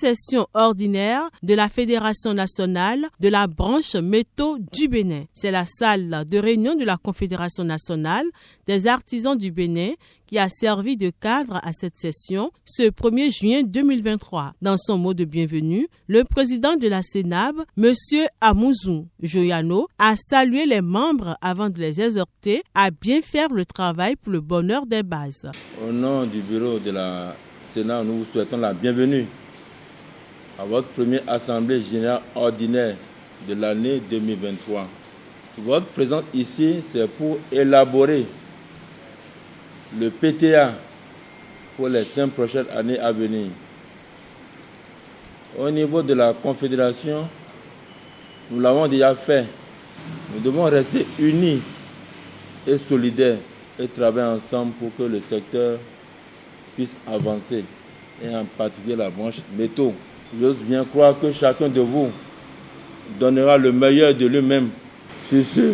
session ordinaire de la Fédération nationale de la branche métaux du Bénin. C'est la salle de réunion de la Confédération nationale des artisans du Bénin qui a servi de cadre à cette session ce 1er juin 2023. Dans son mot de bienvenue, le président de la CENAB, M. Amouzou Joyano, a salué les membres avant de les exhorter à bien faire le travail pour le bonheur des bases. Au nom du bureau de la CENAB, nous vous souhaitons la bienvenue à votre première assemblée générale ordinaire de l'année 2023. Votre présence ici, c'est pour élaborer le PTA pour les 5 prochaines années à venir. Au niveau de la Confédération, nous l'avons déjà fait. Nous devons rester unis et solidaires et travailler ensemble pour que le secteur puisse avancer, et en particulier la branche métaux. J'ose bien croire que chacun de vous donnera le meilleur de lui-même. Sur ce,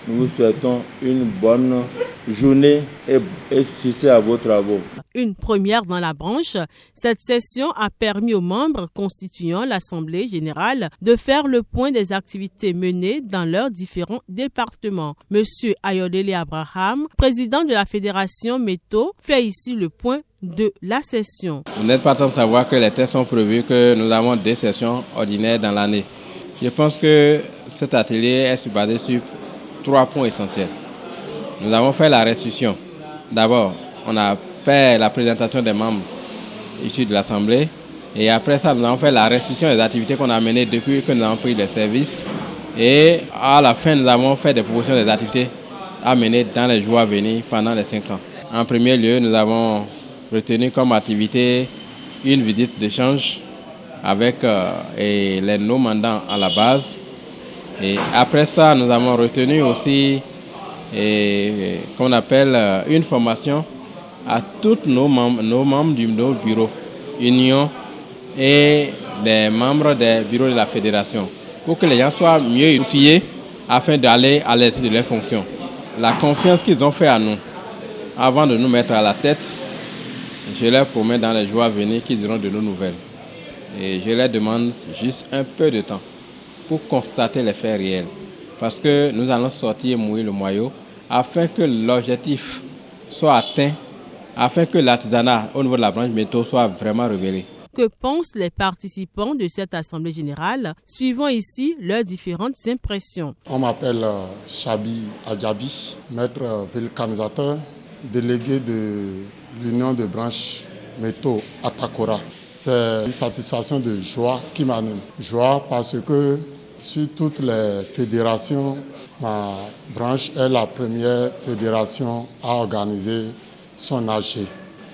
nous vous souhaitons une bonne journée et succès à vos travaux. Une première dans la branche, cette session a permis aux membres constituant l'Assemblée générale de faire le point des activités menées dans leurs différents départements. Monsieur Ayodele Abraham, président de la Fédération Métaux, fait ici le point de la session. Vous n'êtes pas sans savoir que les tests sont prévus, que nous avons 2 sessions ordinaires dans l'année. Je pense que cet atelier est basé sur 3 points essentiels. Nous avons fait la restitution. D'abord, on a fait la présentation des membres issus de l'Assemblée. Et après ça, nous avons fait la restitution des activités qu'on a menées depuis que nous avons pris les services. Et à la fin, nous avons fait des propositions des activités à mener dans les jours à venir pendant les 5 ans. En premier lieu, nous avons retenu comme activité une visite d'échange avec les non-mandants à la base. Et après ça, nous avons retenu aussi qu'on appelle une formation à tous nos membres du bureau, union et les membres des bureaux de la fédération, pour que les gens soient mieux outillés afin d'aller à l'exercice de leurs fonctions. La confiance qu'ils ont fait à nous, avant de nous mettre à la tête, je leur promets dans les jours à venir qu'ils auront de nos nouvelles. Et je leur demande juste un peu de temps pour constater les faits réels. Parce que nous allons sortir et mouiller le moyau afin que l'objectif soit atteint, afin que l'artisanat au niveau de la branche métaux soit vraiment révélé. Que pensent les participants de cette Assemblée générale, suivant ici leurs différentes impressions. On m'appelle Chabi Adjabi, maître vulcanisateur, délégué de l'Union de branches métaux Atakora. C'est une satisfaction de joie qui m'anime. Joie parce que sur toutes les fédérations, ma branche est la première fédération à organiser son AG.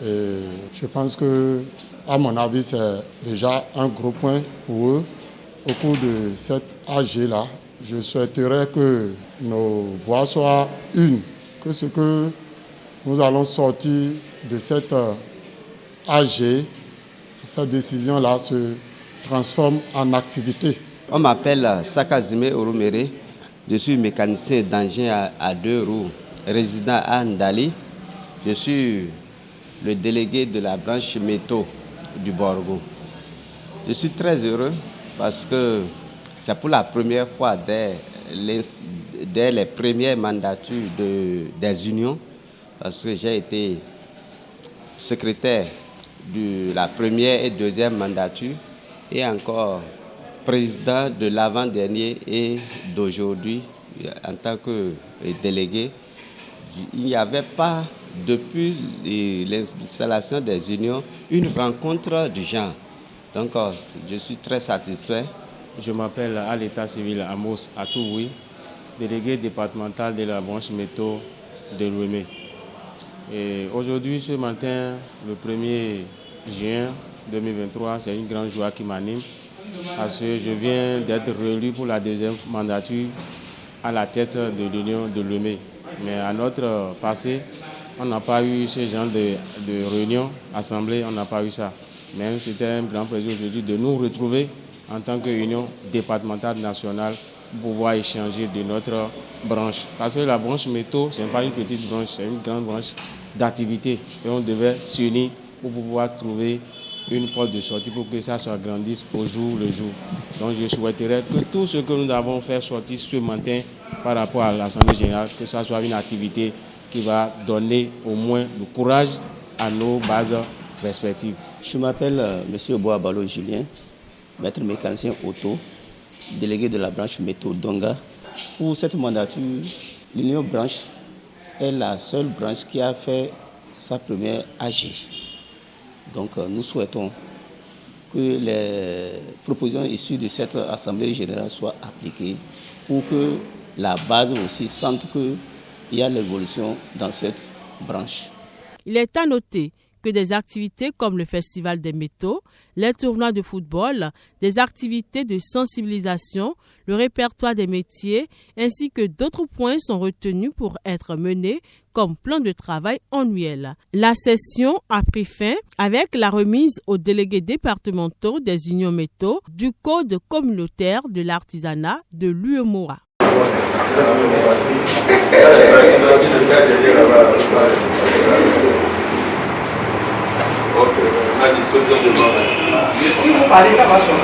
Et je pense que, à mon avis, c'est déjà un gros point pour eux. Au cours de cette AG-là, je souhaiterais que nos voix soient une, que ce que nous allons sortir de cette AG, cette décision-là se transforme en activité. On m'appelle Sakazime Orumere. Je suis mécanicien d'engin à 2 roues, résident à Ndali. Je suis le délégué de la branche métaux du Borgo. Je suis très heureux parce que c'est pour la première fois dès les premières mandatures des unions, parce que j'ai été secrétaire de la première et deuxième mandature et encore président de l'avant-dernier et d'aujourd'hui en tant que délégué. Il n'y avait pas, depuis l'installation des unions, une rencontre du genre. Donc je suis très satisfait. Je m'appelle à l'état civil Amos Atououi, délégué départemental de la branche métaux de Lomé. Et aujourd'hui, ce matin, le 1er juin 2023, c'est une grande joie qui m'anime parce que je viens d'être réélu pour la deuxième mandature à la tête de l'Union de Lomé. Mais à notre passé, on n'a pas eu ce genre de réunion, assemblée, on n'a pas eu ça. Mais c'était un grand plaisir aujourd'hui de nous retrouver en tant qu'union départementale nationale pour pouvoir échanger de notre branche. Parce que la branche métaux, ce n'est pas une petite branche, c'est une grande branche d'activité. Et on devait s'unir pour pouvoir trouver une porte de sortie pour que ça s'agrandisse au jour le jour. Donc je souhaiterais que tout ce que nous avons fait sortir ce matin par rapport à l'Assemblée générale, que ça soit une activité qui va donner au moins le courage à nos bases respectives. Je m'appelle M. Boabalo Julien, maître mécanicien auto, délégué de la branche métaux Donga. Pour cette mandature, l'Union Branche est la seule branche qui a fait sa première AG. Donc nous souhaitons que les propositions issues de cette Assemblée générale soient appliquées pour que la base aussi sente qu'il y a l'évolution dans cette branche. Il est à noter que des activités comme le Festival des métaux, les tournois de football, des activités de sensibilisation, le répertoire des métiers ainsi que d'autres points sont retenus pour être menés comme plan de travail annuel. La session a pris fin avec la remise aux délégués départementaux des unions métaux du Code communautaire de l'artisanat de l'UEMOA. Si vous parlez, ça va sonner.